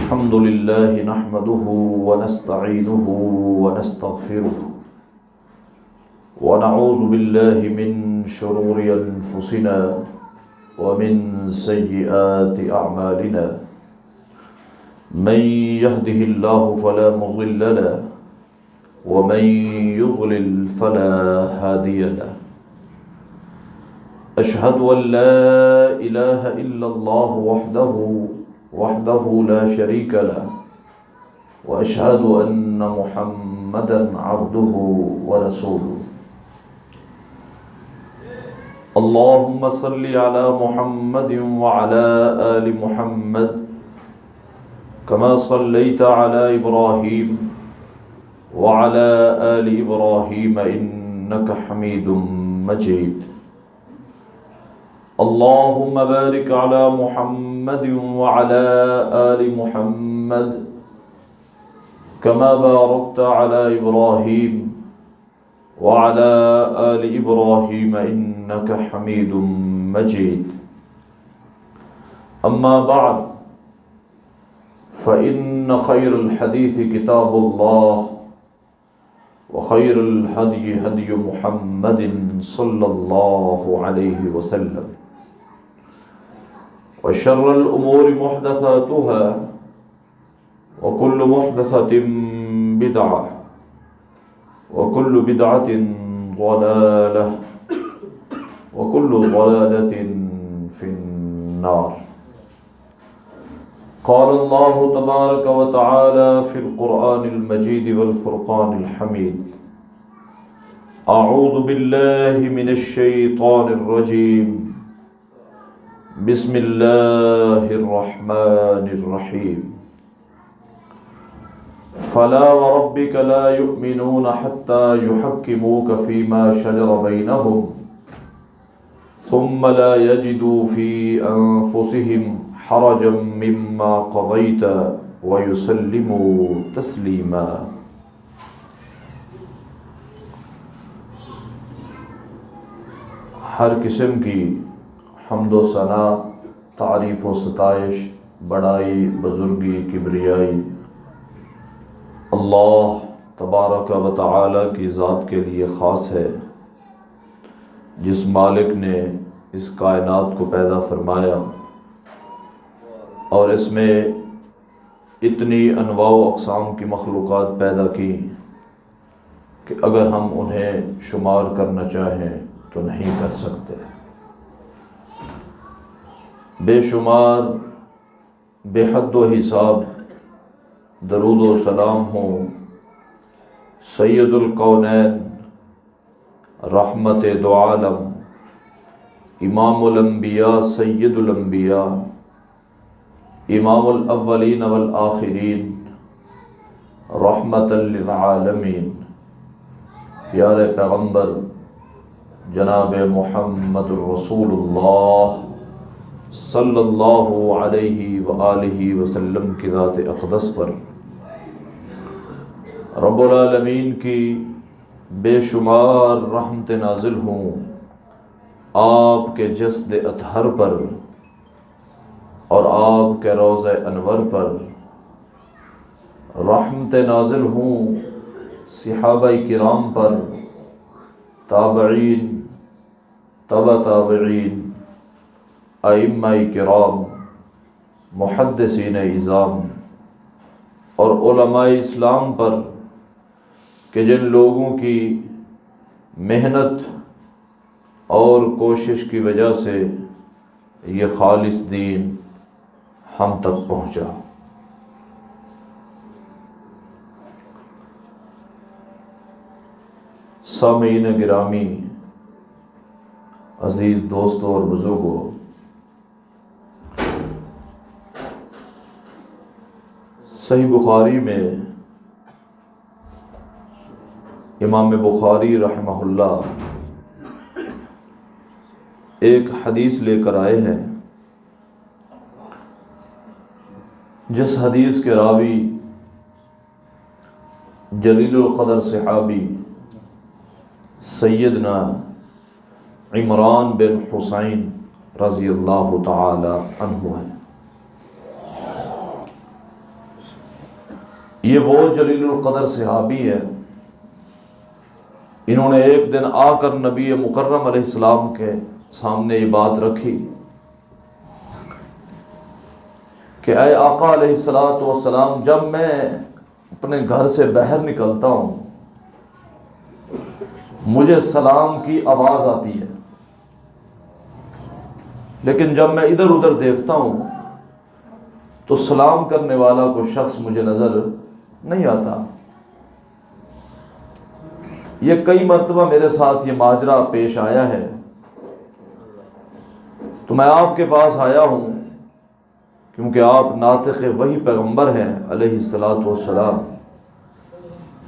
الحمد لله نحمده ونستعينه ونستغفره ونعوذ بالله من شرور أنفسنا ومن سيئات أعمالنا من يهده الله فلا مضل له ومن يضلل فلا هادي له أشهد أن لا إله إلا الله وحده لا شريك له وأشهد أن محمدا عبده ورسوله اللهم صل على محمد وعلى آل محمد كما صليت على إبراهيم وعلى آل إبراهيم إنك حميد مجيد اللهم بارك على محمد وعلى آل محمد كما باركت على إبراهيم وعلى آل إبراهيم إنك حميد مجيد أما بعد فإن خير الحديث كتاب الله وخير الهدي هدي محمد صلى الله عليه وسلم وشر الأمور محدثاتها وكل محدثة بدعة وكل بدعة ضلالة وكل ضلالة في النار قال الله تبارك وتعالى في القرآن المجيد والفرقان الحميد أعوذ بالله من الشيطان الرجيم بسم الله الرحمن الرحيم فلا وربك لا يؤمنون حتى يحكموك فيما شجر بينهم ثم لا يجدوا في أنفسهم حرجا مما قضيت ويسلموا تسليما ہر قسم کی حمد و ثنا، تعریف و ستائش، بڑائی، بزرگی، کبریائی اللہ تبارک و تعالی کی ذات کے لیے خاص ہے، جس مالک نے اس کائنات کو پیدا فرمایا اور اس میں اتنی انواع و اقسام کی مخلوقات پیدا کی کہ اگر ہم انہیں شمار کرنا چاہیں تو نہیں کر سکتے۔ بے شمار، بے حد و حساب درود و سلام ہوں سید الکونین، رحمت دو عالم، امام الانبیاء، سید الانبیاء، امام الاولین والآخرین، رحمت للعالمین، پیارے پیغمبر جناب محمد الرسول اللہ صلی اللہ علیہ وآلہ وسلم کی ذات اقدس پر رب العالمین کی بے شمار رحمت نازل ہوں آپ کے جسد اطہر پر اور آپ کے روضہ انور پر، رحمت نازل ہوں صحابہ کرام پر، تابعین، تبع تابعین، ائمہ کرام، محدثین اعظام اور علماء اسلام پر کہ جن لوگوں کی محنت اور کوشش کی وجہ سے یہ خالص دین ہم تک پہنچا۔ سامعین گرامی، عزیز دوستوں اور بزرگوں، صحیح بخاری میں امام بخاری رحمہ اللہ ایک حدیث لے کر آئے ہیں، جس حدیث کے راوی جلیل القدر صحابی سیدنا عمران بن حسین رضی اللہ تعالی عنہ ہیں۔ یہ وہ جلیل القدر صحابی ہے، انہوں نے ایک دن آ کر نبی مکرم علیہ السلام کے سامنے یہ بات رکھی کہ اے آقا علیہ السلام، جب میں اپنے گھر سے باہر نکلتا ہوں مجھے سلام کی آواز آتی ہے، لیکن جب میں ادھر ادھر دیکھتا ہوں تو سلام کرنے والا کوئی شخص مجھے نظر نہیں آتا۔ یہ کئی مرتبہ میرے ساتھ یہ ماجرا پیش آیا ہے، تو میں آپ کے پاس آیا ہوں کیونکہ آپ ناطق وحی پیغمبر ہیں علیہ السلام۔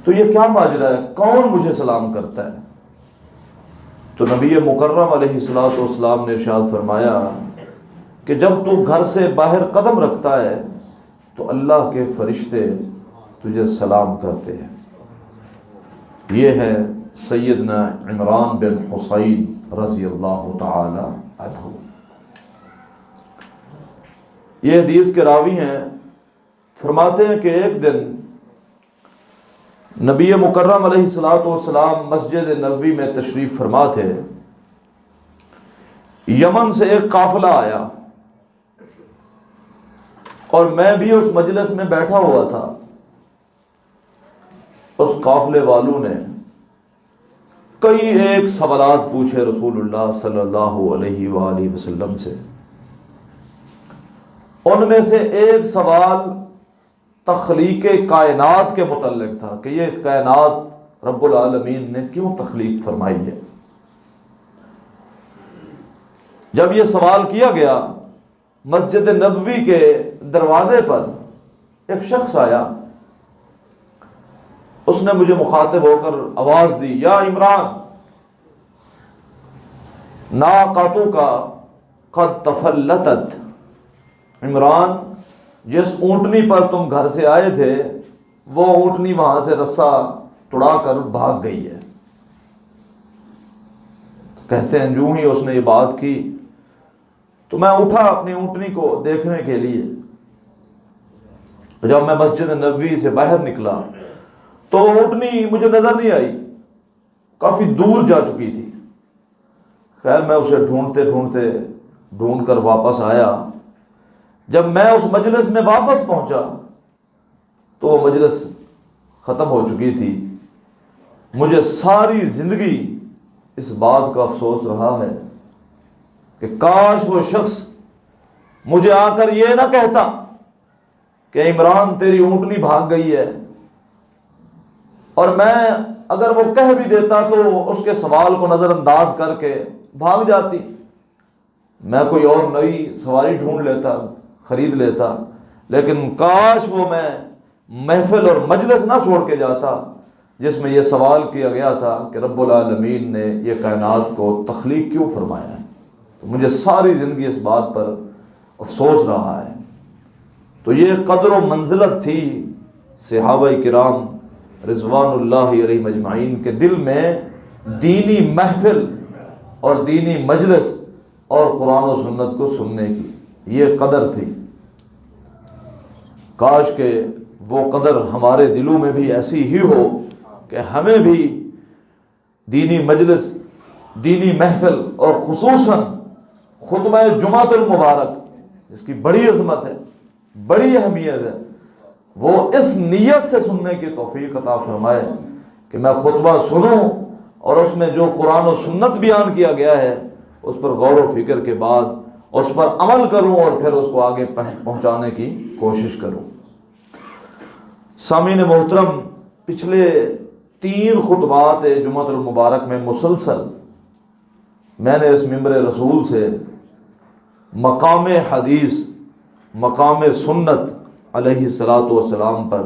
تو یہ کیا ماجرا ہے، کون مجھے سلام کرتا ہے؟ تو نبی مکرم علیہ السلام نے ارشاد فرمایا کہ جب تو گھر سے باہر قدم رکھتا ہے تو اللہ کے فرشتے تجھے سلام کرتے ہیں۔ یہ ہے سیدنا عمران بن حسین رضی اللہ تعالی عنہ۔ یہ حدیث کے راوی ہیں، فرماتے ہیں کہ ایک دن نبی مکرم علیہ السلام مسجد نبوی میں تشریف فرما تھے، یمن سے ایک قافلہ آیا اور میں بھی اس مجلس میں بیٹھا ہوا تھا۔ اس قافلے والوں نے کئی ایک سوالات پوچھے رسول اللہ صلی اللہ علیہ وآلہ وسلم سے۔ ان میں سے ایک سوال تخلیق کائنات کے متعلق تھا کہ یہ کائنات رب العالمین نے کیوں تخلیق فرمائی ہے۔ جب یہ سوال کیا گیا، مسجد نبوی کے دروازے پر ایک شخص آیا، اس نے مجھے مخاطب ہو کر آواز دی، یا عمران، ناقاتک قد تفلتت، عمران جس اونٹنی پر تم گھر سے آئے تھے وہ اونٹنی وہاں سے رسا توڑا کر بھاگ گئی ہے۔ کہتے ہیں جو ہی اس نے یہ بات کی تو میں اٹھا اپنی اونٹنی کو دیکھنے کے لیے۔ جب میں مسجد نبوی سے باہر نکلا تو اونٹنی مجھے نظر نہیں آئی، کافی دور جا چکی تھی۔ خیر میں اسے ڈھونڈ کر واپس آیا۔ جب میں اس مجلس میں واپس پہنچا تو وہ مجلس ختم ہو چکی تھی۔ مجھے ساری زندگی اس بات کا افسوس رہا ہے کہ کاش وہ شخص مجھے آ کر یہ نہ کہتا کہ عمران تیری اونٹنی بھاگ گئی ہے، اور میں اگر وہ کہہ بھی دیتا تو اس کے سوال کو نظر انداز کر کے بھاگ جاتی، میں کوئی اور نئی سواری ڈھونڈ لیتا، خرید لیتا۔ لیکن کاش وہ میں محفل اور مجلس نہ چھوڑ کے جاتا جس میں یہ سوال کیا گیا تھا کہ رب العالمین نے یہ کائنات کو تخلیق کیوں فرمایا ہے۔ تو مجھے ساری زندگی اس بات پر افسوس رہا ہے۔ تو یہ قدر و منزلت تھی صحابہ کرام رضوان اللہ علیہم اجمعین کے دل میں دینی محفل اور دینی مجلس اور قرآن و سنت کو سننے کی یہ قدر تھی۔ کاش کہ وہ قدر ہمارے دلوں میں بھی ایسی ہی ہو کہ ہمیں بھی دینی مجلس، دینی محفل اور خصوصاً خطبہ جمعۃ المبارک، اس کی بڑی عظمت ہے، بڑی اہمیت ہے، وہ اس نیت سے سننے کی توفیق عطا فرمائے کہ میں خطبہ سنوں اور اس میں جو قرآن و سنت بیان کیا گیا ہے اس پر غور و فکر کے بعد اس پر عمل کروں اور پھر اس کو آگے پہنچانے کی کوشش کروں۔ سامعین محترم، پچھلے 3 خطبات جمعۃ المبارک میں مسلسل میں نے اس ممبر رسول سے مقام حدیث، مقام سنت علیہ السلام پر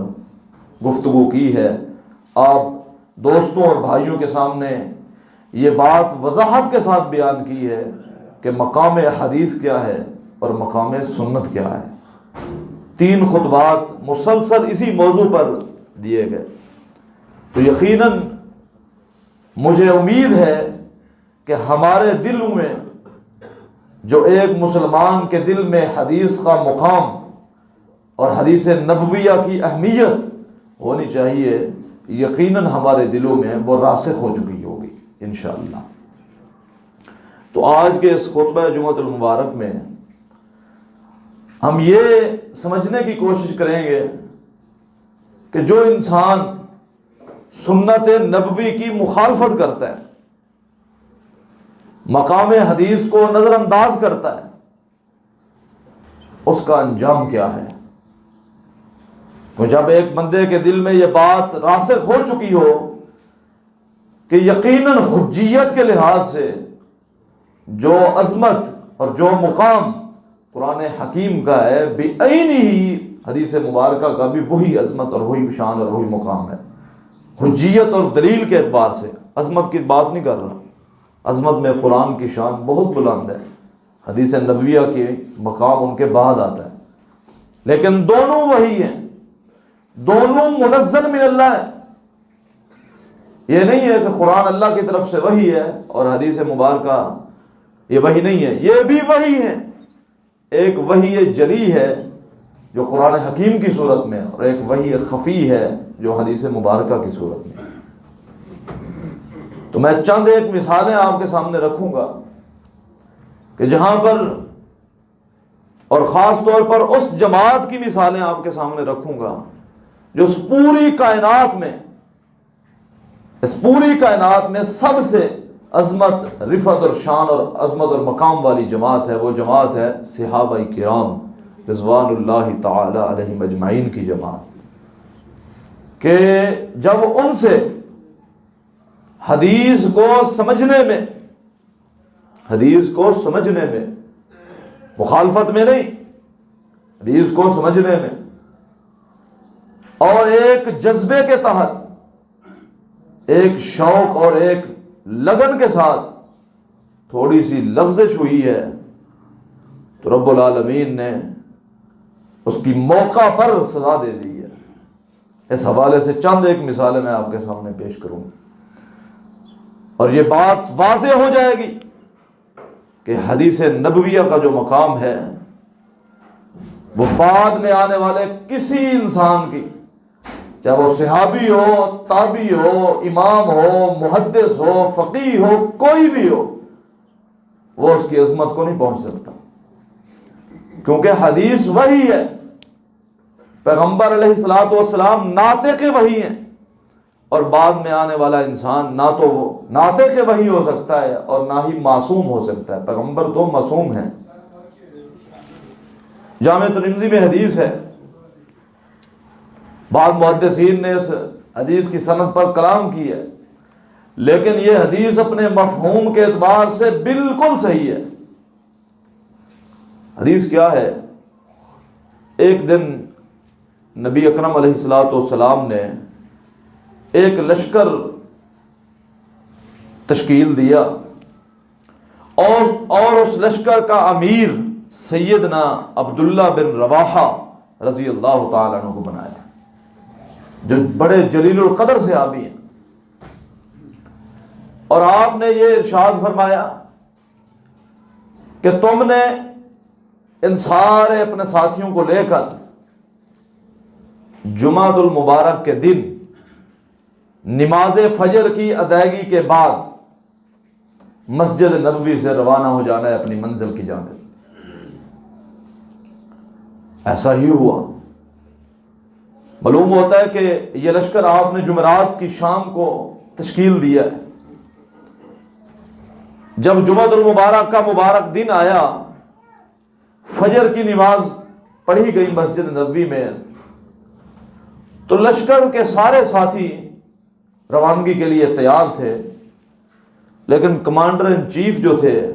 گفتگو کی ہے۔ آپ دوستوں اور بھائیوں کے سامنے یہ بات وضاحت کے ساتھ بیان کی ہے کہ مقام حدیث کیا ہے اور مقام سنت کیا ہے۔ 3 خطبات مسلسل اسی موضوع پر دیے گئے۔ تو یقیناً مجھے امید ہے کہ ہمارے دلوں میں جو ایک مسلمان کے دل میں حدیث کا مقام اور حدیث نبویہ کی اہمیت ہونی چاہیے یقیناً ہمارے دلوں میں وہ راسخ ہو چکی ہوگی انشاءاللہ۔ تو آج کے اس خطبہ جمعۃ المبارک میں ہم یہ سمجھنے کی کوشش کریں گے کہ جو انسان سنت نبوی کی مخالفت کرتا ہے، مقام حدیث کو نظر انداز کرتا ہے، اس کا انجام کیا ہے؟ تو جب ایک بندے کے دل میں یہ بات راسخ ہو چکی ہو کہ یقیناً حجیت کے لحاظ سے جو عظمت اور جو مقام قرآن حکیم کا ہے، بعینہ حدیث مبارکہ کا بھی وہی عظمت اور وہی شان اور وہی مقام ہے۔ حجیت اور دلیل کے اعتبار سے عظمت کی بات نہیں کر رہا، عظمت میں قرآن کی شان بہت بلند ہے، حدیث نبویہ کے مقام ان کے بعد آتا ہے، لیکن دونوں وہی ہیں، دونوں منزل من اللہ ہے۔ یہ نہیں ہے کہ قرآن اللہ کی طرف سے وحی ہے اور حدیث مبارکہ یہ وحی نہیں ہے، یہ بھی وحی ہے۔ ایک وحی جلی ہے جو قرآن حکیم کی صورت میں، اور ایک وحی خفی ہے جو حدیث مبارکہ کی صورت میں۔ تو میں چند ایک مثالیں آپ کے سامنے رکھوں گا کہ جہاں پر، اور خاص طور پر اس جماعت کی مثالیں آپ کے سامنے رکھوں گا جو اس پوری کائنات میں سب سے عظمت، رفعت اور شان اور عظمت اور مقام والی جماعت ہے۔ وہ جماعت ہے صحابہ کرام رضوان اللہ تعالی علیہم اجمعین کی جماعت، کہ جب ان سے حدیث کو سمجھنے میں مخالفت میں نہیں، حدیث کو سمجھنے میں اور ایک جذبے کے تحت، ایک شوق اور ایک لگن کے ساتھ تھوڑی سی لغزش ہوئی ہے تو رب العالمین نے اس کی موقع پر سزا دے دی ہے۔ اس حوالے سے چند ایک مثالیں میں آپ کے سامنے پیش کروں اور یہ بات واضح ہو جائے گی کہ حدیث نبویہ کا جو مقام ہے وہ بعد میں آنے والے کسی انسان کی، چاہے وہ صحابی ہو، تابعی ہو، امام ہو، محدث ہو، فقیہ ہو، کوئی بھی ہو، وہ اس کی عظمت کو نہیں پہنچ سکتا، کیونکہ حدیث وحی ہے۔ پیغمبر علیہ الصلوۃ والسلام ناطق وحی ہیں، اور بعد میں آنے والا انسان نہ تو وہ ناطق وحی ہو سکتا ہے اور نہ ہی معصوم ہو سکتا ہے۔ پیغمبر تو معصوم ہیں۔ جامع ترمذی میں حدیث ہے، بعض محدثین نے اس حدیث کی سند پر کلام کی ہے، لیکن یہ حدیث اپنے مفہوم کے اعتبار سے بالکل صحیح ہے۔ حدیث کیا ہے؟ ایک دن نبی اکرم علیہ الصلوۃ والسلام نے ایک لشکر تشکیل دیا اور اس لشکر کا امیر سیدنا عبداللہ بن رواحہ رضی اللہ تعالیٰ عنہ کو بنایا، جو بڑے جلیل القدر صحابی ہیں، اور آپ نے یہ ارشاد فرمایا کہ تم نے ان سارے اپنے ساتھیوں کو لے کر جمعۃ المبارک کے دن نماز فجر کی ادائیگی کے بعد مسجد نبوی سے روانہ ہو جانا ہے اپنی منزل کی جانب۔ ایسا ہی ہوا۔ معلوم ہوتا ہے کہ یہ لشکر آپ نے جمعرات کی شام کو تشکیل دیا ہے۔ جب جمعۃ المبارک کا مبارک دن آیا، فجر کی نماز پڑھی گئی مسجد نبوی میں، تو لشکر کے سارے ساتھی روانگی کے لیے تیار تھے، لیکن کمانڈر ان چیف جو تھے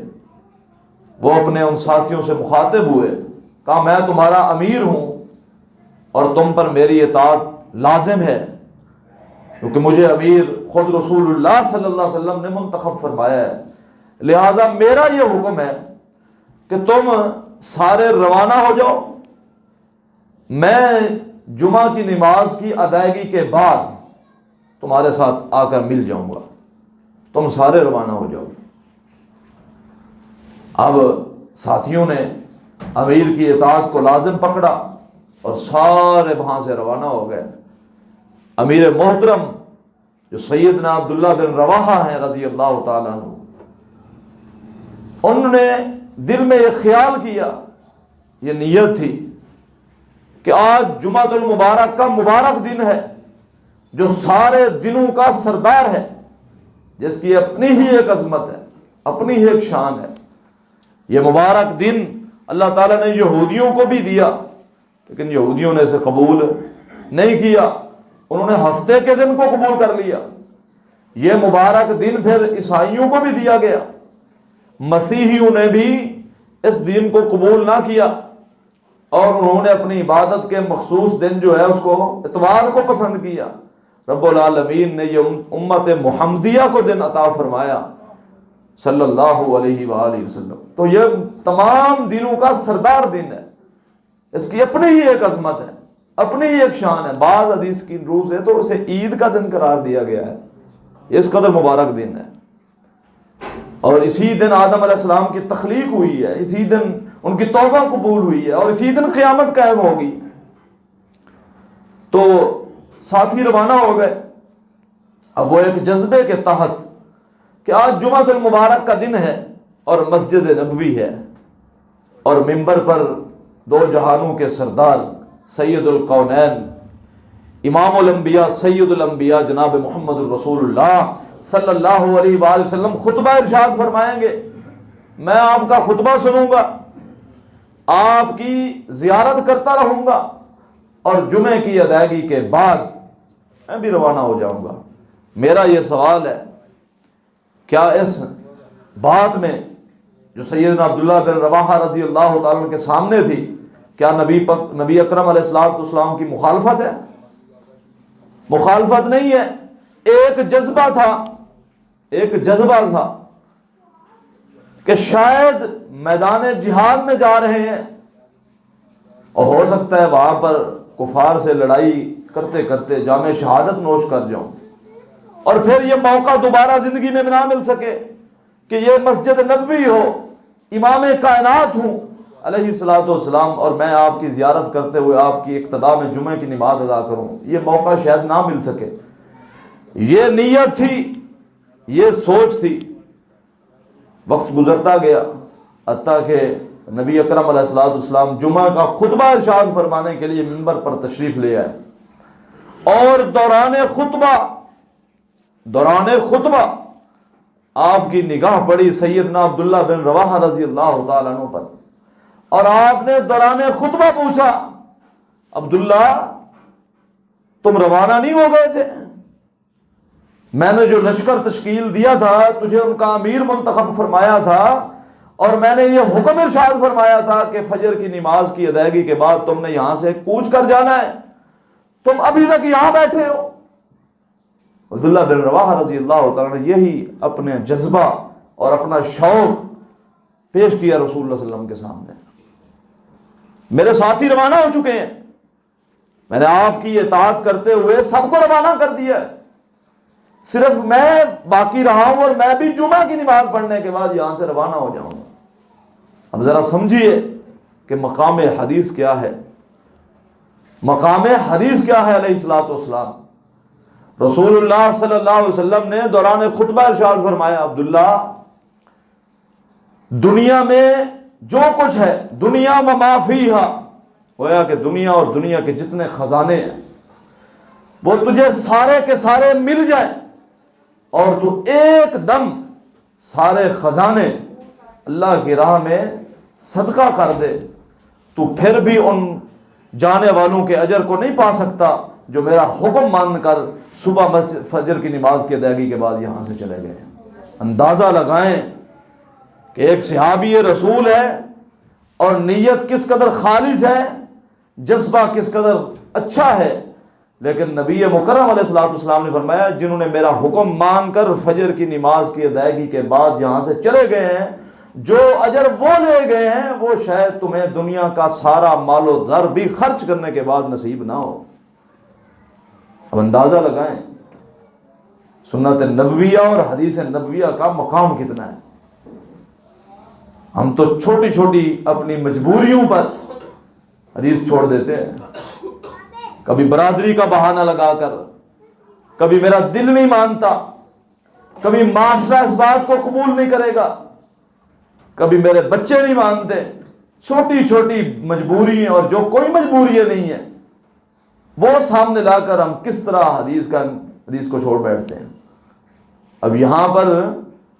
وہ اپنے ان ساتھیوں سے مخاطب ہوئے، کہا میں تمہارا امیر ہوں اور تم پر میری اطاعت لازم ہے، کیونکہ مجھے امیر خود رسول اللہ صلی اللہ علیہ وسلم نے منتخب فرمایا ہے، لہذا میرا یہ حکم ہے کہ تم سارے روانہ ہو جاؤ، میں جمعہ کی نماز کی ادائیگی کے بعد تمہارے ساتھ آ کر مل جاؤں گا، تم سارے روانہ ہو جاؤ۔ اب ساتھیوں نے امیر کی اطاعت کو لازم پکڑا اور سارے وہاں سے روانہ ہو گئے۔ امیر محترم جو سیدنا عبداللہ بن رواحہ ہیں رضی اللہ تعالیٰ عنہ، انہوں نے دل میں یہ خیال کیا، یہ نیت تھی کہ آج جمعۃ المبارک کا مبارک دن ہے، جو سارے دنوں کا سردار ہے، جس کی اپنی ہی ایک عظمت ہے، اپنی ہی ایک شان ہے۔ یہ مبارک دن اللہ تعالیٰ نے یہودیوں کو بھی دیا، لیکن یہودیوں نے اسے قبول نہیں کیا، انہوں نے ہفتے کے دن کو قبول کر لیا۔ یہ مبارک دن پھر عیسائیوں کو بھی دیا گیا، مسیحیوں نے بھی اس دن کو قبول نہ کیا، اور انہوں نے اپنی عبادت کے مخصوص دن جو ہے اس کو اتوار کو پسند کیا۔ رب العالمین نے یہ امت محمدیہ کو دن عطا فرمایا صلی اللہ علیہ وآلہ وسلم۔ تو یہ تمام دنوں کا سردار دن ہے، اس کی اپنی ہی ایک عظمت ہے، اپنی ہی ایک شان ہے۔ بعض حدیث کی روح سے تو اسے عید کا دن قرار دیا گیا ہے، اس قدر مبارک دن ہے۔ اور اسی دن آدم علیہ السلام کی تخلیق ہوئی ہے، اسی دن ان کی توبہ قبول ہوئی ہے، اور اسی دن قیامت قائم ہوگی۔ تو ساتھی روانہ ہو گئے، اب وہ ایک جذبے کے تحت کہ آج جمعہ المبارک کا دن ہے اور مسجد نبوی ہے، اور منبر پر دو جہانوں کے سردار سید القونین امام الانبیاء سید الانبیاء جناب محمد الرسول اللہ صلی اللہ علیہ وآلہ وسلم خطبہ ارشاد فرمائیں گے۔ میں آپ کا خطبہ سنوں گا، آپ کی زیارت کرتا رہوں گا، اور جمعے کی ادائیگی کے بعد میں بھی روانہ ہو جاؤں گا۔ میرا یہ سوال ہے، کیا اس بات میں جو سیدنا عبداللہ بن رواحہ رضی اللہ تعالیٰ کے سامنے تھی، کیا نبی اکرم علیہ السلام کی مخالفت ہے؟ مخالفت نہیں ہے، ایک جذبہ تھا، ایک جذبہ تھا کہ شاید میدان جہاد میں جا رہے ہیں، اور ہو سکتا ہے وہاں پر کفار سے لڑائی کرتے کرتے جام شہادت نوش کر جاؤں، اور پھر یہ موقع دوبارہ زندگی میں نہ مل سکے کہ یہ مسجد نبوی ہو، امام کائنات ہوں علیہ الصلوۃ والسلام، اور میں آپ کی زیارت کرتے ہوئے آپ کی اقتداء میں جمعے کی نماز ادا کروں، یہ موقع شاید نہ مل سکے۔ یہ نیت تھی، یہ سوچ تھی۔ وقت گزرتا گیا، حتیٰ کہ نبی اکرم علیہ الصلوۃ والسلام جمعہ کا خطبہ ارشاد فرمانے کے لیے منبر پر تشریف لے آئے، اور دوران خطبہ آپ کی نگاہ پڑی سیدنا عبداللہ بن رواحہ رضی اللہ تعالیٰ عنہ پر، اور آپ نے دوران خطبہ پوچھا، عبداللہ تم روانہ نہیں ہو گئے تھے؟ میں نے جو لشکر تشکیل دیا تھا، تجھے ان کا امیر منتخب فرمایا تھا، اور میں نے یہ حکم ارشاد فرمایا تھا کہ فجر کی نماز کی ادائیگی کے بعد تم نے یہاں سے کوچ کر جانا ہے، تم ابھی تک یہاں بیٹھے ہو۔ عبداللہ بن رواحہ رضی اللہ تعالیٰ نے یہی اپنے جذبہ اور اپنا شوق پیش کیا رسول اللہ صلی اللہ علیہ وسلم کے سامنے۔ میرے ساتھی روانہ ہو چکے ہیں، میں نے آپ کی اطاعت کرتے ہوئے سب کو روانہ کر دیا ہے، صرف میں باقی رہا ہوں، اور میں بھی جمعہ کی نماز پڑھنے کے بعد یہاں سے روانہ ہو جاؤں گا۔ اب ذرا سمجھیے کہ مقام حدیث کیا ہے، مقام حدیث کیا ہے علیہ الصلوۃ والسلام۔ رسول اللہ صلی اللہ علیہ وسلم نے دوران خطبہ ارشاد فرمایا، عبداللہ دنیا میں جو کچھ ہے، دنیا و ما فیہا، گویا کہ دنیا اور دنیا کے جتنے خزانے ہیں وہ تجھے سارے کے سارے مل جائیں، اور تو ایک دم سارے خزانے اللہ کی راہ میں صدقہ کر دے، تو پھر بھی ان جانے والوں کے اجر کو نہیں پا سکتا جو میرا حکم مان کر صبح مسجد فجر کی نماز کی ادائیگی کے بعد یہاں سے چلے گئے۔ اندازہ لگائیں کہ ایک صحابی رسول ہے، اور نیت کس قدر خالص ہے، جذبہ کس قدر اچھا ہے، لیکن نبی مکرم علیہ الصلوۃ والسلام نے فرمایا جنہوں نے میرا حکم مان کر فجر کی نماز کی ادائیگی کے بعد یہاں سے چلے گئے ہیں، جو اجر وہ لے گئے ہیں وہ شاید تمہیں دنیا کا سارا مال و زر بھی خرچ کرنے کے بعد نصیب نہ ہو۔ اب اندازہ لگائیں سنت نبویہ اور حدیث نبویہ کا مقام کتنا ہے۔ ہم تو چھوٹی چھوٹی اپنی مجبوریوں پر حدیث چھوڑ دیتے ہیں، کبھی برادری کا بہانہ لگا کر کبھی میرا دل نہیں مانتا، کبھی معاشرہ اس بات کو قبول نہیں کرے گا، کبھی میرے بچے نہیں مانتے، چھوٹی چھوٹی مجبوریاں اور جو کوئی مجبوریاں نہیں ہیں وہ سامنے لا کر ہم کس طرح حدیث کو چھوڑ بیٹھتے ہیں۔ اب یہاں پر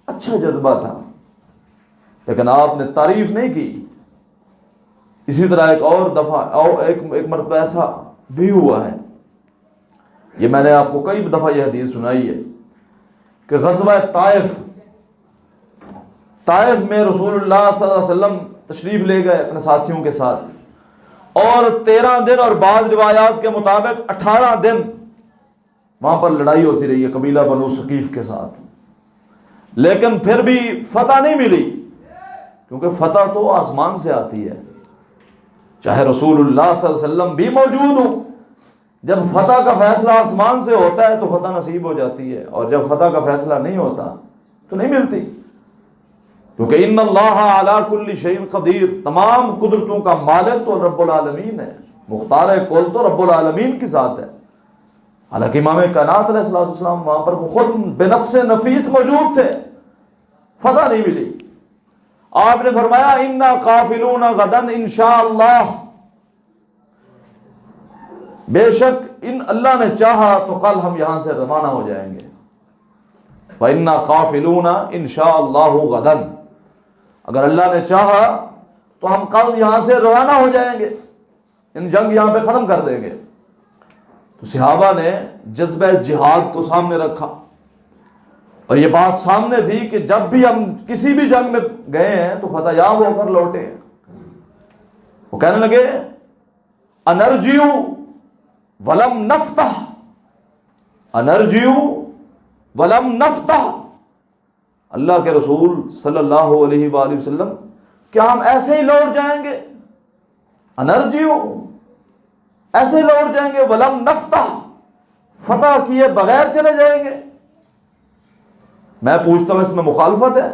اچھا جذبہ تھا لیکن آپ نے تعریف نہیں کی۔ اسی طرح ایک اور دفعہ ایک مرتبہ ایسا بھی ہوا ہے، یہ میں نے آپ کو کئی دفعہ یہ حدیث سنائی ہے کہ غزوہ طائف میں رسول اللہ صلی اللہ علیہ وسلم تشریف لے گئے اپنے ساتھیوں کے ساتھ، اور 13 دن اور بعض روایات کے مطابق 18 دن وہاں پر لڑائی ہوتی رہی ہے قبیلہ بنو ثقیف کے ساتھ، لیکن پھر بھی فتح نہیں ملی، کیونکہ فتح تو آسمان سے آتی ہے۔ چاہے رسول اللہ صلی اللہ علیہ وسلم بھی موجود ہوں، جب فتح کا فیصلہ آسمان سے ہوتا ہے تو فتح نصیب ہو جاتی ہے، اور جب فتح کا فیصلہ نہیں ہوتا تو نہیں ملتی، کیونکہ ان اللہ علی کل شیء قدیر، تمام قدرتوں کا مالک تو رب العالمین ہے، مختار کل تو رب العالمین کی ذات ہے۔ حالانکہ امام کائنات علیہ السلام وہاں پر خود بنفس نفیس موجود تھے، فتح نہیں ملی۔ آپ نے فرمایا انا قافلون غدا انشاءاللہ، بے شک ان اللہ نے چاہا تو کل ہم یہاں سے روانہ ہو جائیں گے۔ وَإِنَّا قَافِلُونَ إِنشَاءَ اللَّهُ غَدًا، اگر اللہ نے چاہا تو ہم کل یہاں سے روانہ ہو جائیں گے، ان جنگ یہاں پہ ختم کر دیں گے۔ تو صحابہ نے جذبہ جہاد کو سامنے رکھا، اور یہ بات سامنے تھی کہ جب بھی ہم کسی بھی جنگ میں گئے ہیں تو فتح یاب ہو کر لوٹے ہیں۔ وہ کہنے لگے انرجیو ولم نفتح، انرجیو ولم نفتح، اللہ کے رسول صلی اللہ علیہ وآلہ وسلم کیا ہم ایسے ہی لوٹ جائیں گے؟ انرجیو، ایسے ہی لوٹ جائیں گے؟ ولم نفتح، فتح کیے بغیر چلے جائیں گے؟ میں پوچھتا ہوں اس میں مخالفت ہے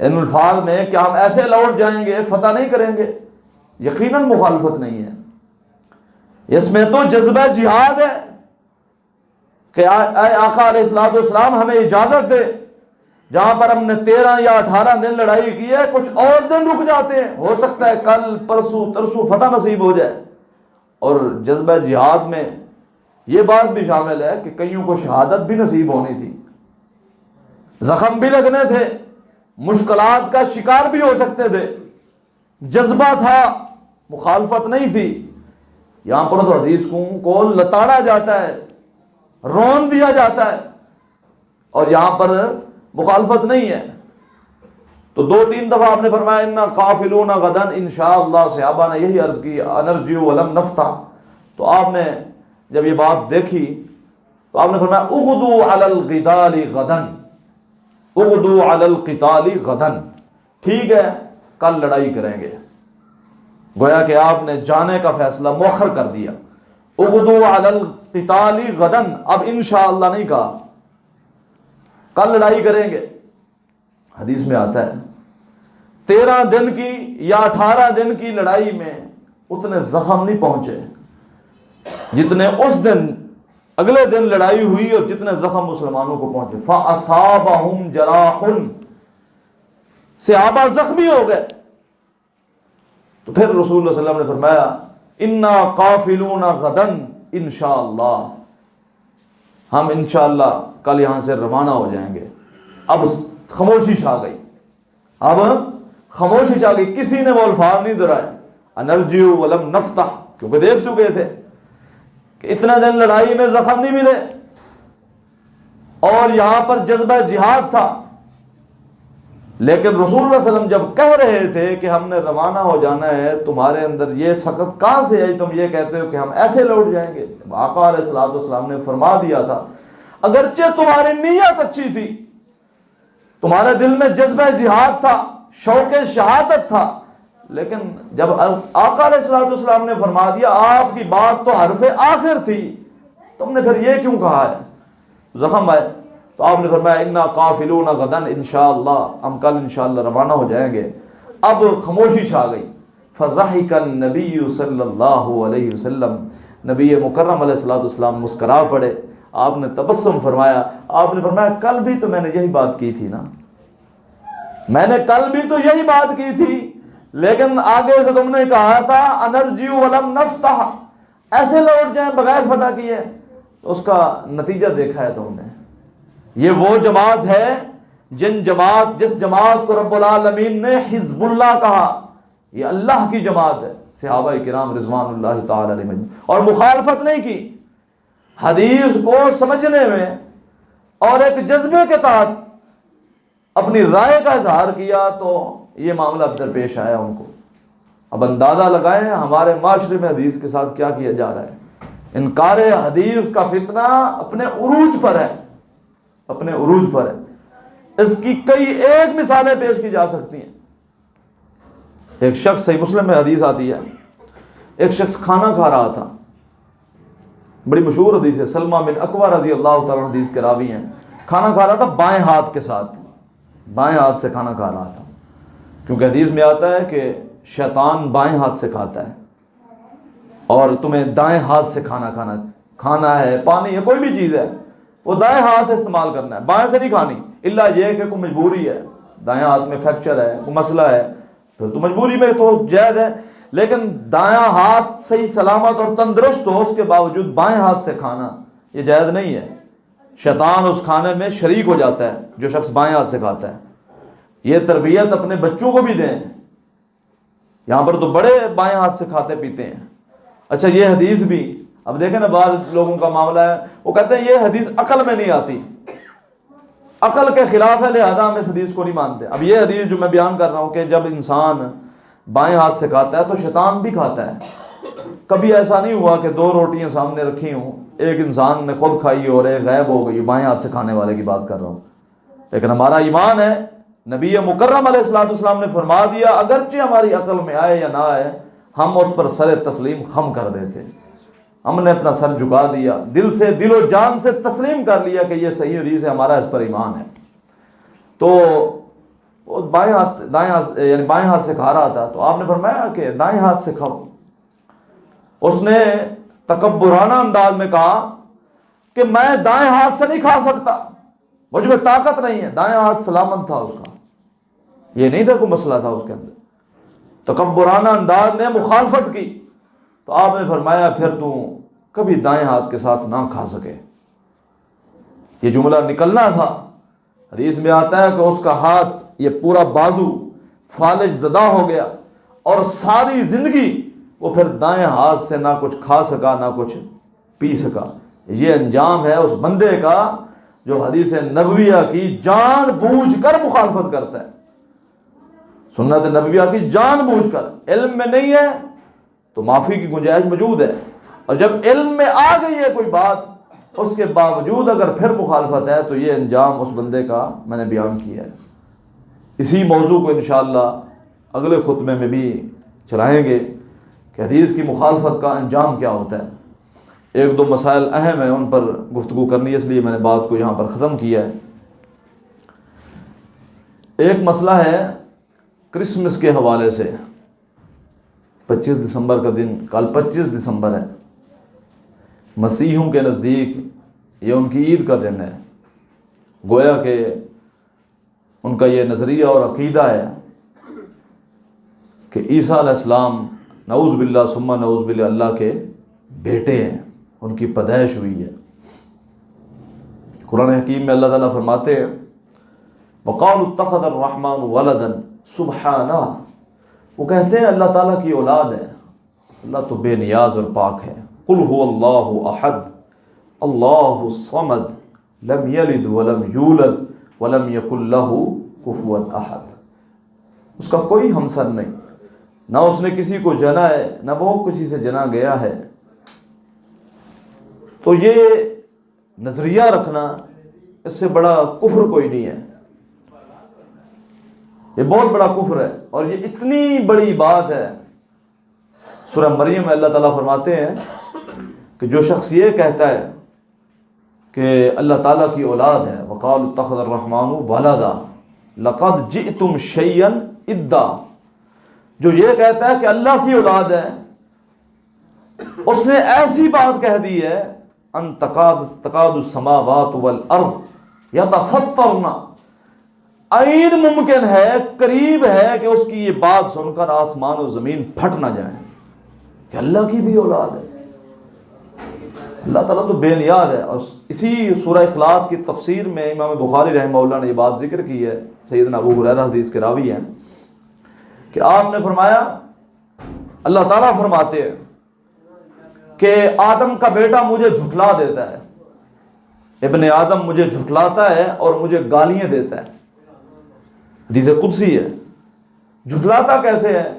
ان الفاظ میں؟ کیا ہم ایسے لوٹ جائیں گے، فتح نہیں کریں گے؟ یقیناً مخالفت نہیں ہے، اس میں تو جذبہ جہاد ہے کہ اے آقا علیہ السلام ہمیں اجازت دے، جہاں پر ہم نے 13 یا 18 دن لڑائی کی ہے کچھ اور دن رک جاتے ہیں، ہو سکتا ہے کل پرسوں ترسوں فتح نصیب ہو جائے۔ اور جذبہ جہاد میں یہ بات بھی شامل ہے کہ کئیوں کو شہادت بھی نصیب ہونی تھی، زخم بھی لگنے تھے، مشکلات کا شکار بھی ہو سکتے تھے، جذبہ تھا، مخالفت نہیں تھی۔ یہاں پر تو حدیث کو لتاڑا جاتا ہے، رون دیا جاتا ہے، اور یہاں پر مخالفت نہیں ہے۔ تو 2-3 دفعہ آپ نے فرمایا انا قافلون غدا انشاءاللہ، صحابہ نے یہی عرض کی انرجیو ولم نفتح۔ تو آپ نے جب یہ بات دیکھی تو آپ نے فرمایا اغدو علی القتال غدا، اغدو علی القتال غدا، ٹھیک ہے کل لڑائی کریں گے۔ گویا کہ آپ نے جانے کا فیصلہ مؤخر کر دیا، اغدو علی القتال غدا، اب انشاءاللہ نہیں کہا، کل لڑائی کریں گے۔ حدیث میں آتا ہے 13 دن کی یا 18 دن کی لڑائی میں اتنے زخم نہیں پہنچے جتنے اس دن اگلے دن لڑائی ہوئی اور جتنے زخم مسلمانوں کو پہنچے۔ فَأَصَابَهُمْ جَرَاحٌ، صحابہ زخمی ہو گئے۔ تو پھر رسول اللہ صلی اللہ علیہ وسلم نے فرمایا اِنَّا قَافِلُونَ غَدًا انشاءاللہ، ہم انشاءاللہ کل یہاں سے روانہ ہو جائیں گے۔ اب خاموشی چھا گئی، اب خاموشی چھا گئی، کسی نے وہ الفاظ نہیں دہرائے انرجیو ولم نفتح، کیونکہ دیکھ چکے تھے کہ اتنے دن لڑائی میں زخم نہیں ملے، اور یہاں پر جذبہ جہاد تھا۔ لیکن رسول اللہ صلی اللہ علیہ وسلم جب کہہ رہے تھے کہ ہم نے روانہ ہو جانا ہے، تمہارے اندر یہ سخت کہاں سے آئی؟ تم یہ کہتے ہو کہ ہم ایسے لوٹ جائیں گے۔ آقا علیہ السلام نے فرما دیا تھا اگرچہ تمہاری نیت اچھی تھی، تمہارے دل میں جذبہ جہاد تھا، شوق شہادت تھا، لیکن جب آقا علیہ السلام نے فرما دیا، آپ کی بات تو حرف آخر تھی، تم نے پھر یہ کیوں کہا ہے؟ زخم آئے تو آپ نے فرمایا انا قافلون غدا انشاءاللہ، ہم کل انشاءاللہ روانہ ہو جائیں گے۔ اب خاموشی چھا گئی۔ فضحک النبی صلی اللہ علیہ وسلم، نبی مکرم علیہ السلام مسکرا پڑے، آپ نے تبسم فرمایا، آپ نے فرمایا کل بھی تو میں نے یہی بات کی تھی نا، میں نے کل بھی تو یہی بات کی تھی، لیکن آگے سے تم نے کہا تھا انرجیو ولم نفتح، ایسے لوٹ جائیں بغیر فتح کیے، تو اس کا نتیجہ دیکھا ہے تم نے۔ یہ وہ جماعت ہے جس جماعت کو رب العالمین نے حزب اللہ کہا، یہ اللہ کی جماعت ہے، صحابہ کرام رضوان اللہ تعالی علیہم، اور مخالفت نہیں کی، حدیث کو سمجھنے میں اور ایک جذبے کے تحت اپنی رائے کا اظہار کیا، تو یہ معاملہ اب درپیش آیا ان کو۔ اب اندازہ لگائیں ہمارے معاشرے میں حدیث کے ساتھ کیا کیا جا رہا ہے۔ انکار حدیث کا فتنہ اپنے عروج پر ہے، اپنے عروج پر ہے۔ اس کی کئی ایک مثالیں پیش کی جا سکتی ہیں۔ ایک شخص، صحیح مسلم میں حدیث آتی ہے، ایک شخص کھانا کھا رہا تھا، بڑی مشہور حدیث ہے، سلمہ بن اکوع رضی اللہ تعالیٰ حدیث کے راوی ہیں، کھانا کھا رہا تھا بائیں ہاتھ کے ساتھ، بائیں ہاتھ سے کھانا کھا رہا تھا، کیونکہ حدیث میں آتا ہے کہ شیطان بائیں ہاتھ سے کھاتا ہے، اور تمہیں دائیں ہاتھ سے کھانا ہے، پانی ہے، کوئی بھی چیز ہے، وہ دائیں ہاتھ استعمال کرنا ہے، بائیں سے نہیں کھانی، الا یہ کہ کوئی مجبوری ہے، دائیں ہاتھ میں فریکچر ہے، کوئی مسئلہ ہے، پھر تو مجبوری میں تو جائز ہے، لیکن دایاں ہاتھ صحیح سلامت اور تندرست ہو، اس کے باوجود بائیں ہاتھ سے کھانا یہ جائز نہیں ہے۔ شیطان اس کھانے میں شریک ہو جاتا ہے جو شخص بائیں ہاتھ سے کھاتا ہے۔ یہ تربیت اپنے بچوں کو بھی دیں، یہاں پر تو بڑے بائیں ہاتھ سے کھاتے پیتے ہیں۔ اچھا یہ حدیث بھی، اب دیکھیں نا بعض لوگوں کا معاملہ ہے، وہ کہتے ہیں یہ حدیث عقل میں نہیں آتی، عقل کے خلاف ہے، لہذا ہم اس حدیث کو نہیں مانتے۔ اب یہ حدیث جو میں بیان کر رہا ہوں کہ جب انسان بائیں ہاتھ سے کھاتا ہے تو شیطان بھی کھاتا ہے۔ کبھی ایسا نہیں ہوا کہ دو روٹیاں سامنے رکھی ہوں، ایک انسان نے خود کھائی اور ایک غائب ہو گئی، بائیں ہاتھ سے کھانے والے کی بات کر رہا ہوں، لیکن ہمارا ایمان ہے، نبی مکرم علیہ السلام نے فرما دیا، اگرچہ ہماری عقل میں آئے یا نہ آئے، ہم اس پر سر تسلیم خم کر دیتے، ہم نے اپنا سر جھکا دیا، دل و جان سے تسلیم کر لیا کہ یہ صحیح حدیث ہے، ہمارا اس پر ایمان ہے۔ تو وہ بائیں ہاتھ سے کھا رہا تھا، تو آپ نے فرمایا کہ دائیں ہاتھ سے کھاؤ۔ اس نے تکبرانہ انداز میں کہا کہ میں دائیں ہاتھ سے نہیں کھا سکتا، مجھ میں طاقت نہیں ہے۔ دائیں ہاتھ سلامت تھا اس کا، یہ نہیں تھا کوئی مسئلہ تھا اس کے اندر، تکبرانہ انداز میں مخالفت کی، تو آپ نے فرمایا پھر تو کبھی دائیں ہاتھ کے ساتھ نہ کھا سکے۔ یہ جملہ نکلنا تھا، حدیث میں آتا ہے کہ اس کا ہاتھ، یہ پورا بازو فالج زدہ ہو گیا، اور ساری زندگی وہ پھر دائیں ہاتھ سے نہ کچھ کھا سکا نہ کچھ پی سکا۔ یہ انجام ہے اس بندے کا جو حدیث نبویہ کی جان بوجھ کر مخالفت کرتا ہے، سنت نبویہ کی جان بوجھ کر۔ علم میں نہیں ہے تو معافی کی گنجائش موجود ہے، اور جب علم میں آ گئی ہے کوئی بات، اس کے باوجود اگر پھر مخالفت ہے تو یہ انجام اس بندے کا میں نے بیان کیا ہے۔ اسی موضوع کو انشاءاللہ اگلے خطبے میں بھی چلائیں گے کہ حدیث کی مخالفت کا انجام کیا ہوتا ہے۔ ایک دو مسائل اہم ہیں، ان پر گفتگو کرنی ہے، اس لیے میں نے بات کو یہاں پر ختم کیا ہے۔ ایک مسئلہ ہے کرسمس کے حوالے سے، 25 دسمبر کا دن، کل 25 دسمبر ہے، مسیحیوں کے نزدیک یہ ان کی عید کا دن ہے، گویا کہ ان کا یہ نظریہ اور عقیدہ ہے کہ عیسیٰ علیہ السلام نعوذ باللہ ثم نعوذ باللہ اللہ کے بیٹے ہیں، ان کی پیدائش ہوئی ہے۔ قرآن حکیم میں اللہ تعالیٰ فرماتے ہیں وَقَالُوا اتَّخَذَ الرَّحْمَنُ وَلَدًا سبحانہ، وہ کہتے ہیں اللہ تعالیٰ کی اولاد ہے، اللہ تو بے نیاز اور پاک ہے۔ قُلْ هُوَ اللَّهُ أَحَدٌ اللَّهُ الصَّمَدُ لَمْ يَلِدْ وَلَمْ يُولَدْ وَلَمْ يَكُنْ لَهُ كُفُوًا أَحَدٌ، اس کا کوئی ہمسر نہیں، نہ اس نے کسی کو جنا ہے نہ وہ کسی سے جنا گیا ہے۔ تو یہ نظریہ رکھنا، اس سے بڑا کفر کوئی نہیں ہے، یہ بہت بڑا کفر ہے، اور یہ اتنی بڑی بات ہے۔ سورہ مریم میں اللہ تعالیٰ فرماتے ہیں کہ جو شخص یہ کہتا ہے کہ اللہ تعالیٰ کی اولاد ہے، وَقَالُوا اتَّخَذَ الرَّحْمَنُ وَلَدًا لَقَدْ جِئْتُمْ شَيْئًا إِدًّا، جو یہ کہتا ہے کہ اللہ کی اولاد ہے، اس نے ایسی بات کہہ دی ہے ان تکاد السماوات والارض یتفطرن، عین ممکن ہے، قریب ہے کہ اس کی یہ بات سن کر آسمان و زمین پھٹ نہ جائیں کہ اللہ کی بھی اولاد ہے۔ اللہ تعالیٰ تو بے نیاز ہے۔ اور اسی سورہ اخلاص کی تفسیر میں امام بخاری رحمہ اللہ نے یہ بات ذکر کی ہے، سیدنا ابو ہریرہ حدیث کے راوی ہیں، کہ آپ نے فرمایا، اللہ تعالیٰ فرماتے ہیں کہ آدم کا بیٹا مجھے جھٹلا دیتا ہے، ابن آدم مجھے جھٹلاتا ہے اور مجھے گالیاں دیتا ہے۔ حدیث قدسی ہے۔ جھٹلاتا کیسے ہے؟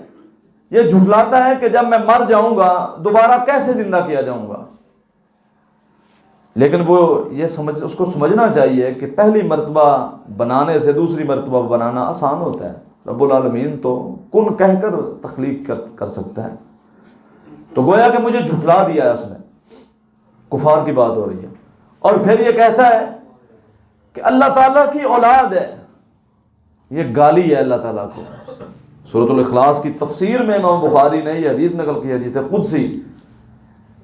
یہ جھٹلاتا ہے کہ جب میں مر جاؤں گا دوبارہ کیسے زندہ کیا جاؤں گا۔ لیکن وہ یہ اس کو سمجھنا چاہیے کہ پہلی مرتبہ بنانے سے دوسری مرتبہ بنانا آسان ہوتا ہے۔ رب العالمین تو کن کہہ کر تخلیق کر سکتا ہے۔ تو گویا کہ مجھے جھٹلا دیا ہے اس نے، کفار کی بات ہو رہی ہے۔ اور پھر یہ کہتا ہے کہ اللہ تعالیٰ کی اولاد ہے، یہ گالی ہے اللہ تعالیٰ کو۔ سورۃ الاخلاص کی تفسیر میں امام بخاری نے یہ حدیث نقل کی، حدیث قدسی،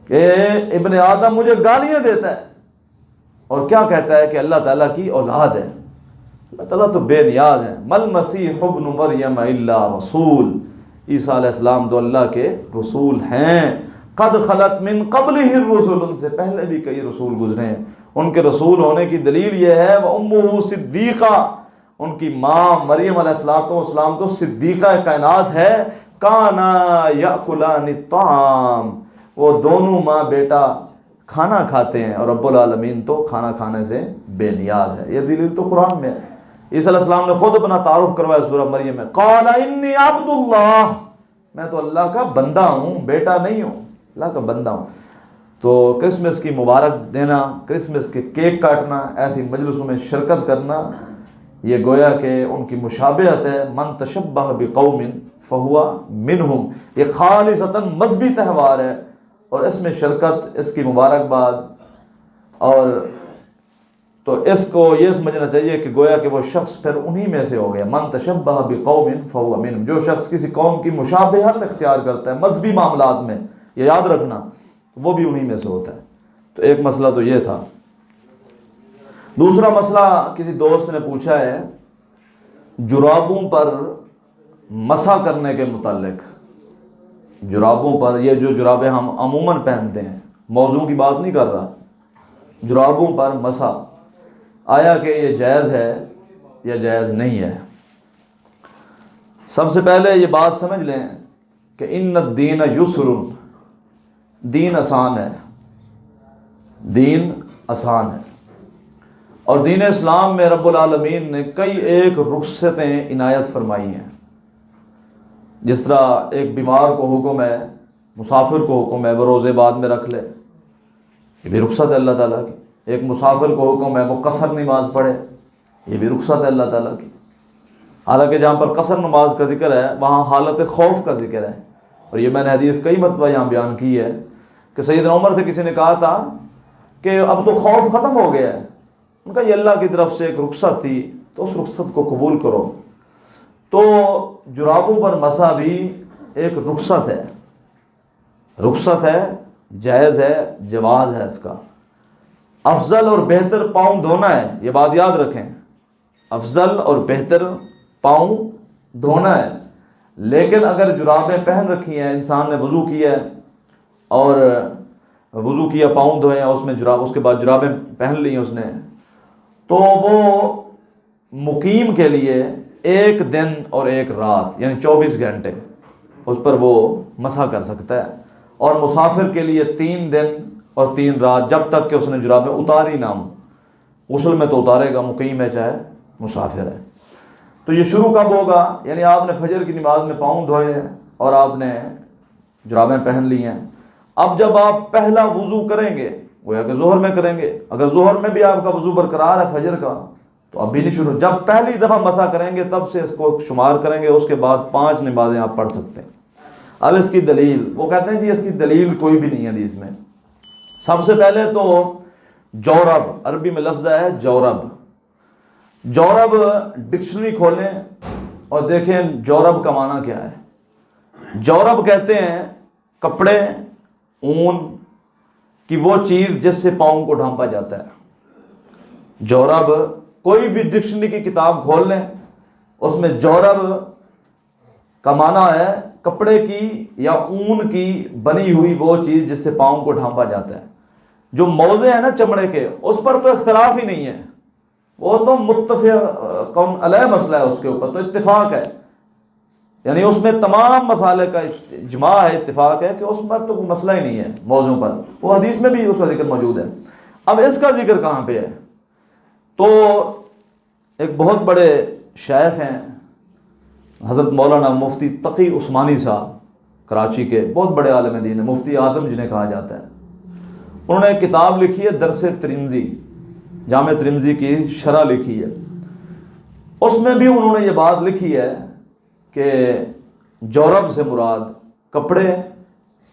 کہ ابن آدم مجھے گالیاں دیتا ہے اور کیا کہتا ہے کہ اللہ تعالیٰ کی اولاد ہے۔ اللہ تعالیٰ تو بے نیاز ہے۔ مل مسیح ابن مریم الا رسول، عیسیٰ علیہ السلام تو اللہ کے رسول ہیں۔ قد خلت من قبلہ الرسل، ان سے پہلے بھی کئی رسول گزرے ہیں۔ ان کے رسول ہونے کی دلیل یہ ہے وامہ صدیقہ، ان کی ماں مریم علیہ السلام تو صدیقہ کائنات ہے۔ کانا یاکلان الطعام، وہ دونوں ماں بیٹا کھانا کھاتے ہیں، اور رب العالمین تو کھانا کھانے سے بے نیاز ہے۔ یہ دلیل تو قرآن میں ہے۔ عیسیٰ علیہ السلام نے خود اپنا تعارف کروایا سورہ مریم میں، قال انی عبد اللہ، میں تو اللہ کا بندہ ہوں، بیٹا نہیں ہوں، اللہ کا بندہ ہوں۔ تو کرسمس کی مبارک دینا، کرسمس کے کیک کاٹنا، ایسی مجلسوں میں شرکت کرنا، یہ گویا کہ ان کی مشابہت ہے۔ من تشبہ بقوم فہو منہم، یہ خالصتاً مذہبی تہوار ہے، اور اس میں شرکت، اس کی مبارکباد، اور تو اس کو یہ سمجھنا چاہیے کہ گویا کہ وہ شخص پھر انہی میں سے ہو گیا۔ من تشبہ بقوم فہو منہم، جو شخص کسی قوم کی مشابہت اختیار کرتا ہے مذہبی معاملات میں، یہ یاد رکھنا، وہ بھی انہی میں سے ہوتا ہے۔ تو ایک مسئلہ تو یہ تھا۔ دوسرا مسئلہ کسی دوست نے پوچھا ہے جرابوں پر مسح کرنے کے متعلق۔ جرابوں پر، یہ جو جرابیں ہم عموماً پہنتے ہیں، موضوع کی بات نہیں کر رہا، جرابوں پر مسح، آیا کہ یہ جائز ہے یا جائز نہیں ہے؟ سب سے پہلے یہ بات سمجھ لیں کہ ان الدین یسر، دین آسان ہے، دین آسان ہے، اور دین اسلام میں رب العالمین نے کئی ایک رخصتیں عنایت فرمائی ہیں۔ جس طرح ایک بیمار کو حکم ہے، مسافر کو حکم ہے وہ روزے بعد میں رکھ لے، یہ بھی رخصت ہے اللہ تعالیٰ کی۔ ایک مسافر کو حکم ہے وہ قصر نماز پڑھے، یہ بھی رخصت ہے اللہ تعالیٰ کی۔ حالانکہ جہاں پر قصر نماز کا ذکر ہے وہاں حالت خوف کا ذکر ہے، اور یہ میں نے حدیث کئی مرتبہ یہاں بیان کی ہے کہ سیدنا عمر سے کسی نے کہا تھا کہ اب تو خوف ختم ہو گیا ہے، ان کا یہ اللہ کی طرف سے ایک رخصت تھی تو اس رخصت کو قبول کرو۔ تو جرابوں پر مسح بھی ایک رخصت ہے، رخصت ہے، جائز ہے، جواز ہے اس کا۔ افضل اور بہتر پاؤں دھونا ہے، یہ بات یاد رکھیں، افضل اور بہتر پاؤں دھونا ہے۔ لیکن اگر جرابیں پہن رکھی ہیں، انسان نے وضو کیا ہے اور وضو کیا، پاؤں دھوئے ہیں، اس میں جراب، اس کے بعد جرابیں پہن لی اس نے، تو وہ مقیم کے لیے 1 دن اور 1 رات یعنی 24 گھنٹے اس پر وہ مسح کر سکتا ہے، اور مسافر کے لیے 3 دن اور 3 رات، جب تک کہ اس نے جرابیں اتاری نہ ہوں۔ غسل میں تو اتارے گا، مقیم ہے چاہے مسافر ہے۔ تو یہ شروع کب ہوگا؟ یعنی آپ نے فجر کی نماز میں پاؤں دھوئے ہیں اور آپ نے جرابیں پہن لی ہیں، اب جب آپ پہلا وضو کریں گے گویا کہ ظہر میں کریں گے، اگر ظہر میں بھی آپ کا وضو برقرار ہے فجر کا تو اب بھی نہیں شروع، جب پہلی دفعہ مسح کریں گے تب سے اس کو شمار کریں گے، اس کے بعد 5 نمازیں آپ پڑھ سکتے ہیں۔ اب اس کی دلیل، وہ کہتے ہیں جی اس کی دلیل کوئی بھی نہیں ہے حدیث میں۔ سب سے پہلے تو جورب، عربی میں لفظ ہے جورب، جورب ڈکشنری کھولیں اور دیکھیں جورب کا معنی کیا ہے۔ جورب کہتے ہیں کپڑے، اون کہ وہ چیز جس سے پاؤں کو ڈھانپا جاتا ہے۔ جورب، کوئی بھی ڈکشنری کی کتاب کھول لیں، اس میں جورب کا معنی ہے کپڑے کی یا اون کی بنی ہوئی وہ چیز جس سے پاؤں کو ڈھانپا جاتا ہے۔ جو موزے ہیں نا چمڑے کے، اس پر تو اختلاف ہی نہیں ہے، وہ تو متفق علیہ مسئلہ ہے، اس کے اوپر تو اتفاق ہے، یعنی اس میں تمام مسالے کا اجماع ہے، اتفاق ہے کہ اس پر تو کوئی مسئلہ ہی نہیں ہے موضوع پر، وہ حدیث میں بھی اس کا ذکر موجود ہے۔ اب اس کا ذکر کہاں پہ ہے؟ تو ایک بہت بڑے شیخ ہیں حضرت مولانا مفتی تقی عثمانی صاحب، کراچی کے بہت بڑے عالم دین ہیں، مفتی اعظم جنہیں کہا جاتا ہے۔ انہوں نے ایک کتاب لکھی ہے درس ترمذی، جامع ترمذی کی شرح لکھی ہے، اس میں بھی انہوں نے یہ بات لکھی ہے کہ جورب سے مراد کپڑے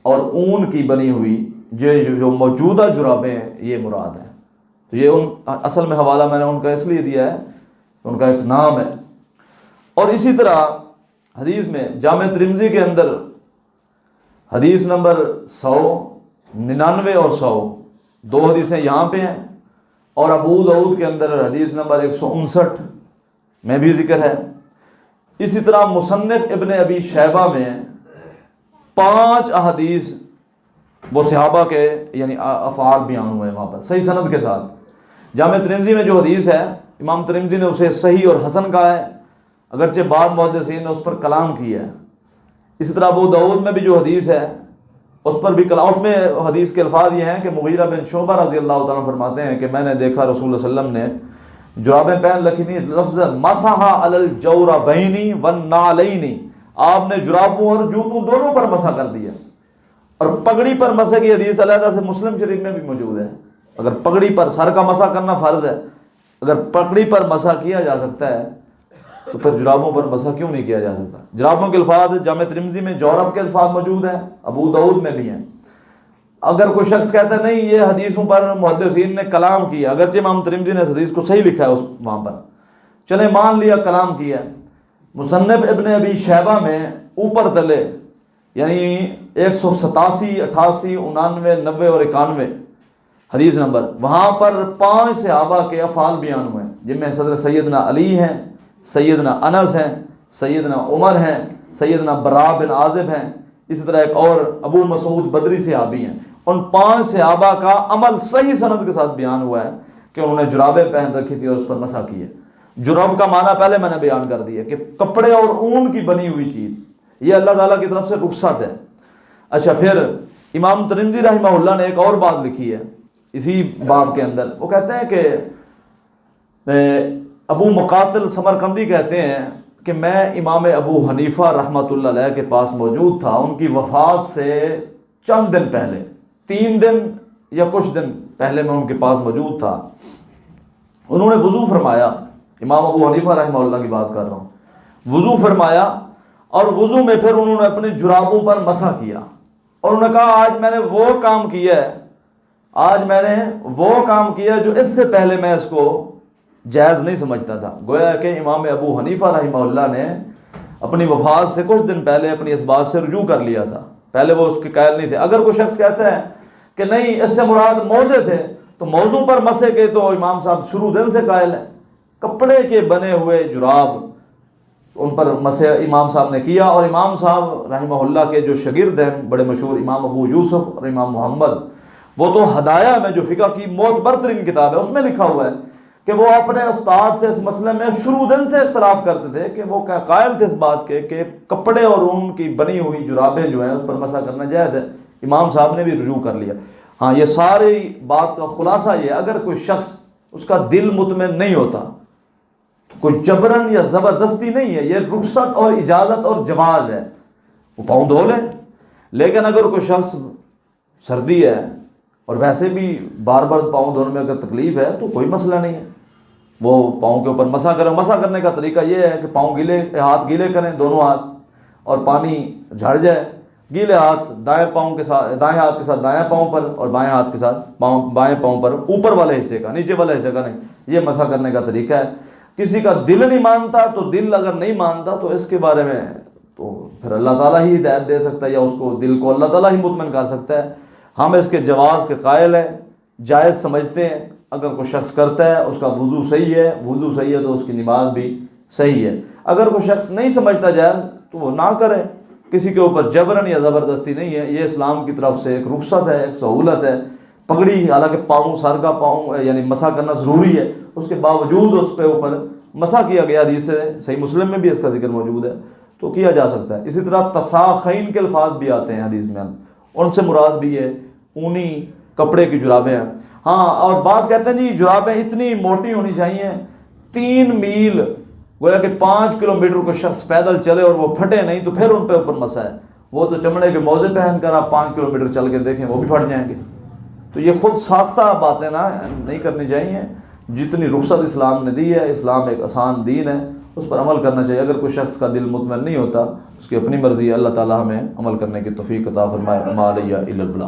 اور اون کی بنی ہوئی جو موجودہ جرابیں ہیں یہ مراد ہیں۔ تو یہ اصل میں حوالہ میں نے ان کا اس لیے دیا ہے، ان کا ایک نام ہے۔ اور اسی طرح حدیث میں جامع ترمذی کے اندر حدیث نمبر 100، 99 اور 100 دو حدیثیں یہاں پہ ہیں، اور ابو داؤد کے اندر حدیث نمبر 159 میں بھی ذکر ہے۔ اسی طرح مصنف ابن ابی شیبہ میں 5 احادیث وہ صحابہ کے یعنی افعال بیان ہوئے ہیں وہاں پر صحیح سند کے ساتھ۔ جامع ترمذی میں جو حدیث ہے امام ترمذی نے اسے صحیح اور حسن کہا ہے، اگرچہ بعض محدثین نے اس پر کلام کیا ہے۔ اسی طرح ابو داؤد میں بھی جو حدیث ہے اس پر بھی کلام، اس میں حدیث کے الفاظ یہ ہیں کہ مغیرہ بن شعبہ رضی اللہ تعالیٰ فرماتے ہیں کہ میں نے دیکھا رسول اللہ صلی اللہ علیہ وسلم نے جرابیں پہن رکھی تھیں، لفظ مسح علی الجوربین والنعلین، آپ نے جرابوں اور جوتوں دونوں پر مسح کر دیا۔ اور پگڑی پر مسح کی حدیث علیحدہ سے مسلم شریف میں بھی موجود ہے۔ اگر پگڑی پر سر کا مسح کرنا فرض ہے، اگر پگڑی پر مسح کیا جا سکتا ہے تو پھر جرابوں پر مسح کیوں نہیں کیا جا سکتا؟ جرابوں کے الفاظ جامع ترمذی میں جورب کے الفاظ موجود ہیں، ابو داؤد میں بھی ہیں۔ اگر کوئی شخص کہتا ہے نہیں یہ حدیثوں پر محدثین نے کلام کیا، اگرچہ امام ترمذی نے اس حدیث کو صحیح لکھا ہے اس وہاں پر، چلے مان لیا کلام کیا، مصنف ابن ابی شیبہ میں اوپر تلے یعنی 187، 88، 99، 90 اور 91 حدیث نمبر، وہاں پر 5 صحابہ کے افعال بیان ہوئے ہیں، جن میں صدر سیدنا علی ہیں، سیدنا انس ہیں، سیدنا عمر ہیں، سیدنا براء بن عازب ہیں، اسی طرح ایک اور ابو مسعود بدری صحابی ہیں۔ ان 5 صحابہ کا عمل صحیح سند کے ساتھ بیان ہوا ہے کہ انہوں نے جرابیں پہن رکھی تھی اور اس پر مسح کی ہے۔ جراب کا معنی پہلے میں نے بیان کر دیا کہ کپڑے اور اون کی بنی ہوئی چیز، یہ اللہ تعالیٰ کی طرف سے رخصت ہے۔ اچھا، پھر امام ترمذی رحمہ اللہ نے ایک اور بات لکھی ہے اسی باب کے اندر، وہ کہتے ہیں کہ ابو مقاتل سمرقندی کہتے ہیں کہ میں امام ابو حنیفہ رحمۃ اللہ علیہ کے پاس موجود تھا، ان کی وفات سے چند دن پہلے، 3 دن یا کچھ دن پہلے میں ان کے پاس موجود تھا۔ انہوں نے وضو فرمایا، امام ابو حنیفہ رحمہ اللہ کی بات کر رہا ہوں، وضو فرمایا اور وضو میں پھر انہوں نے اپنے جرابوں پر مسح کیا، اور انہوں نے کہا آج میں نے وہ کام کیا ہے، آج میں نے وہ کام کیا جو اس سے پہلے میں اس کو جائز نہیں سمجھتا تھا۔ گویا کہ امام ابو حنیفہ رحمہ اللہ نے اپنی وفات سے کچھ دن پہلے اپنی اس بات سے رجوع کر لیا تھا، پہلے وہ اس کے قائل نہیں تھے۔ اگر کوئی شخص کہتا ہے کہ نہیں اس سے مراد موزے تھے تو موزوں پر مسے کے تو امام صاحب شروع دن سے قائل ہے، کپڑے کے بنے ہوئے جراب ان پر مسح امام صاحب نے کیا۔ اور امام صاحب رحمہ اللہ کے جو شاگرد ہیں بڑے مشہور امام ابو یوسف اور امام محمد، وہ تو ہدایہ میں جو فقہ کی معتبر ترین کتاب ہے اس میں لکھا ہوا ہے کہ وہ اپنے استاد سے اس مسئلے میں شروع دن سے اختلاف کرتے تھے کہ وہ قائل تھے اس بات کے کہ کپڑے اور اون کی بنی ہوئی جرابیں جو ہیں اس پر مسح کرنا جائز ہے۔ امام صاحب نے بھی رجوع کر لیا۔ ہاں، یہ ساری بات کا خلاصہ یہ، اگر کوئی شخص اس کا دل مطمئن نہیں ہوتا تو کوئی جبرن یا زبردستی نہیں ہے، یہ رخصت اور اجازت اور جواز ہے، وہ پاؤں دھو لیں۔ لیکن اگر کوئی شخص سردی ہے اور ویسے بھی بار بار پاؤں دھونے میں اگر تکلیف ہے تو کوئی مسئلہ نہیں ہے، وہ پاؤں کے اوپر مسح کریں۔ مسح کرنے کا طریقہ یہ ہے کہ پاؤں گیلے، ہاتھ گیلے کریں دونوں ہاتھ، اور پانی جھڑ جائے، گیلے ہاتھ دائیں پاؤں کے ساتھ، دائیں ہاتھ کے ساتھ دائیں پاؤں پر، اور بائیں ہاتھ کے ساتھ بائیں پاؤں پر، اوپر والے حصے کا، نیچے والے حصے کا نہیں۔ یہ مسح کرنے کا طریقہ ہے۔ کسی کا دل نہیں مانتا تو دل اگر نہیں مانتا تو اس کے بارے میں تو پھر اللہ تعالیٰ ہی ہدایت دے سکتا ہے، یا اس کو دل کو اللہ تعالیٰ ہی مطمئن کر سکتا ہے۔ ہم اس کے جواز کے قائل ہیں، جائز سمجھتے ہیں۔ اگر کوئی شخص کرتا ہے اس کا وضو صحیح ہے، وضو صحیح ہے تو اس کی نماز بھی صحیح ہے۔ اگر کوئی شخص نہیں سمجھتا جائز تو وہ نہ کرے، کسی کے اوپر جبرن یا زبردستی نہیں ہے، یہ اسلام کی طرف سے ایک رخصت ہے، ایک سہولت ہے۔ پگڑی حالانکہ پاؤں، سر کا پاؤں یعنی مسح کرنا ضروری ہے، اس کے باوجود اس پہ اوپر مسح کیا گیا، حدیث سے صحیح مسلم میں بھی اس کا ذکر موجود ہے، تو کیا جا سکتا ہے۔ اسی طرح تساخین کے الفاظ بھی آتے ہیں حدیث میں، ان سے مراد بھی ہے اونی کپڑے کی جرابیں ہیں۔ ہاں، اور بعض کہتے ہیں جی جرابیں اتنی موٹی ہونی چاہیے 3 میل، گویا کہ 5 کلومیٹر کو شخص پیدل چلے اور وہ پھٹے نہیں تو پھر ان پہ اوپر مسا ہے۔ وہ تو چمڑے کے موزے پہن کر آپ 5 کلومیٹر چل کے دیکھیں وہ بھی پھٹ جائیں گے۔ تو یہ خود ساختہ باتیں نا نہیں کرنی چاہیے، جتنی رخصت اسلام نے دی ہے، اسلام ایک آسان دین ہے، اس پر عمل کرنا چاہیے۔ اگر کوئی شخص کا دل مطمئن نہیں ہوتا، اس کی اپنی مرضی ہے، اللہ تعالی ہمیں عمل کرنے کی توفیق عطا فرمائے۔ ما علیہ الا البلاغ۔